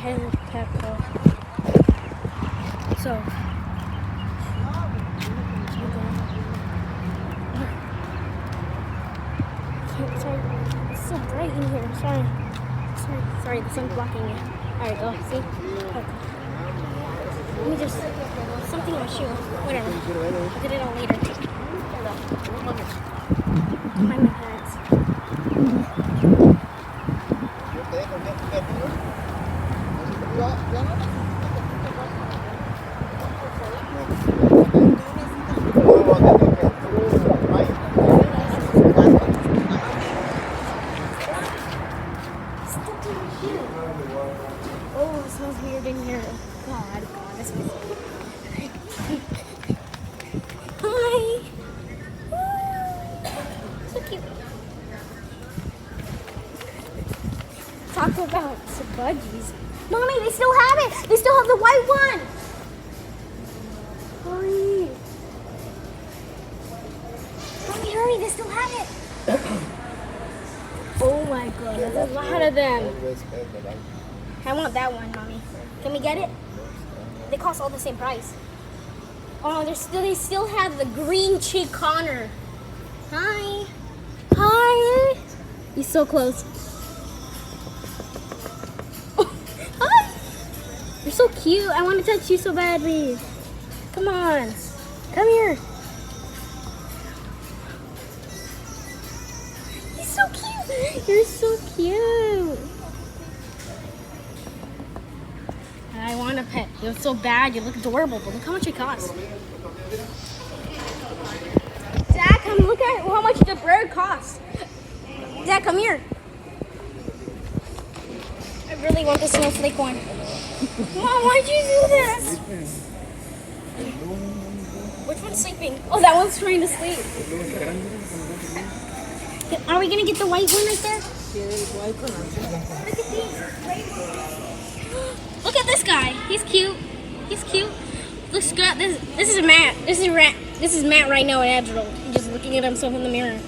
ahead and tap call. So. Sorry, it's so bright in here. Sorry, the sun's blocking me. Alright, go. See? Okay. Let me just. Something in my shoe. Whatever. I'll get it all later. Find my pants. Oh, it smells weird in here. God, it smells. Hi. So cute. Talk about some budgies. Mommy, they still have it. They still have the white one. Hurry. Mommy, hurry. They still have it. Oh my god, there's a lot of them. I want that one, Mommy. Can we get it? They cost all the same price. Oh, they still have the green cheek Connor. Hi. Hi. He's so close. Oh, hi. You're so cute. I want to touch you so badly. Come on. Come here. He's so cute. You're so cute. I want a pet. You're so bad. You look adorable, but look how much it costs. Dad, come look at how much the bird costs. Dad, come here. I really want the snowflake one. Mom, why'd you do this? Which one's sleeping? Oh, that one's trying to sleep. Are we gonna get the white one right there? Look at these. Look at this guy. He's cute. He's cute. Looks good. This is Matt. This is Matt right now in Adderall. He's just looking at himself in the mirror.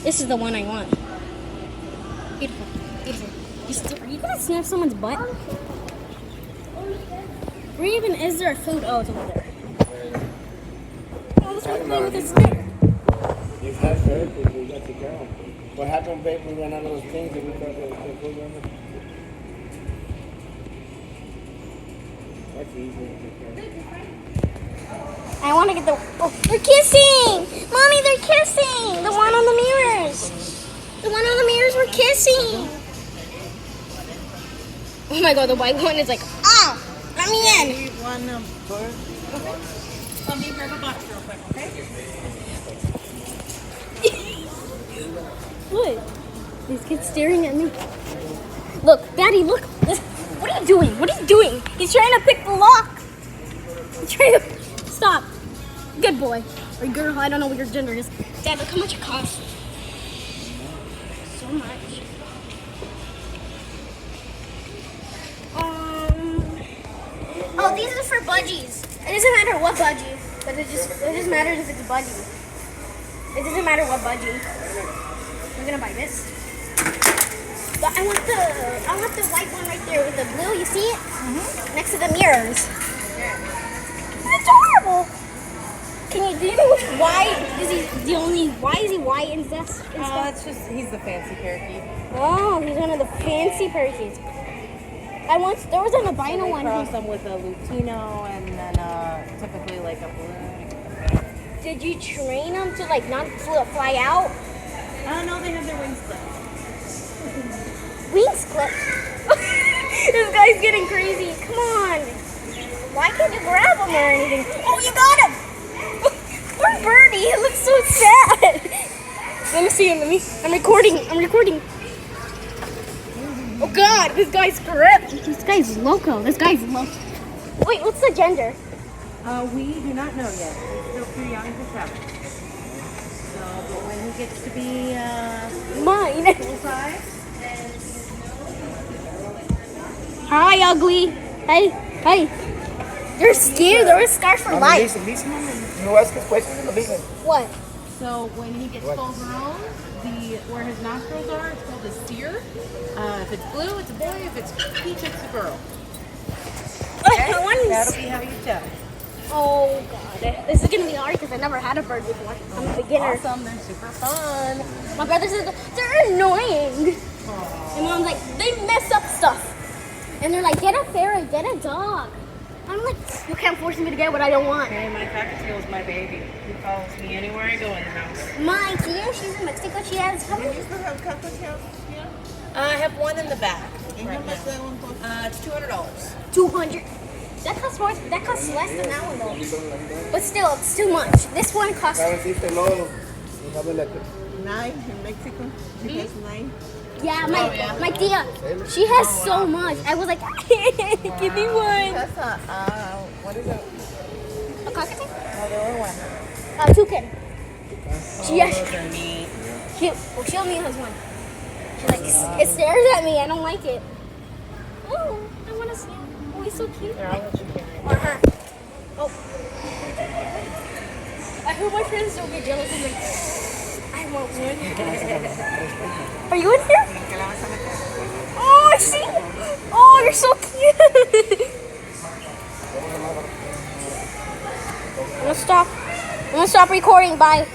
This is the one I want. Beautiful. Beautiful. Are you gonna sniff someone's butt? Where even is there food? Oh, it's over there. Oh, this one's playing with his stick. You've had bird food, we got to go. What happened, babe? We ran out of those things and we got the food, remember? That's easy. I want to get the. Oh, they're kissing! Mommy, they're kissing! The one on the mirrors. The one on the mirrors were kissing. Oh my god, the white one is like, ah! Let me in! You eat one bird? Okay. Let me grab a box real quick, okay? What? This kid's staring at me. Look, Daddy, look. What are you doing? What are you doing? He's trying to pick the lock. He's trying to... Stop. Good boy. Or girl, I don't know what your gender is. Dad, look how much it costs. So much. Oh, these are for budgies. It doesn't matter what budgie, but it just matters if it's a budgie. It doesn't matter what budgie. I'm gonna buy this. But I want the white one right there with the blue. You see it? Next to the mirrors. It's adorable. Do you know why is he the only? Why is he white and stuff? Oh, it's just he's the fancy parakeet. Oh, he's one of the fancy parakeets. There was an albino one. Cross them with a lutino and then typically like a balloon. Did you train them to like not fly out? I don't know. They have their wings clipped. Wings clipped. This guy's getting crazy. Come on. Why can't you grab him or anything? Oh, you got him. Poor birdie. He looks so sad. Let me see him. I'm recording. Oh God, this guy's gripped. This guy's loco. Wait, what's the gender? We do not know yet. He's still too young to tell. So, but when he gets to be Mine. full size, Hi, ugly. Hey. You're scared. They're scarred for life. No ask us questions, listen. What? so when he gets full grown, where his nostrils are, it's called a sear. If it's blue, it's a boy. If it's peach, it's a girl. Okay? That one's- That'll be how you tell. Oh god, this is gonna be hard because I never had a bird before. I'm a beginner. Awesome, they're super fun. My brother says they're annoying. And mom's like, they mess up stuff. And they're like, get a ferret, get a dog. I'm like, you can't force me to get what I don't want. Okay, my cockatiel is my baby. He follows me anywhere I go in the house. My tia, she's in Mexico. She has how many? still have cockatiels here? I have one in the back. And how much that one cost? It's $200. 200. That costs more. That costs less than that one though. But still, it's too much. This one costs. Cabecita y lodo. Déjame la que- 9 in Mexico. She has 9. Yeah, my tia, she has so much. I was like, give me one. That's what is it? A cockatiel? Oh, the other one. A toucan. She Those are neat. she only has one. She like it stares at me. I don't like it. Oh, I want to see it. Oh, he's so cute. Here, I'll let you carry it. Or her. Oh. I hope my friends don't get jealous and like, I want one. Are you in here? Oh, I see. Oh, you're so cute. I'm gonna stop recording. Bye.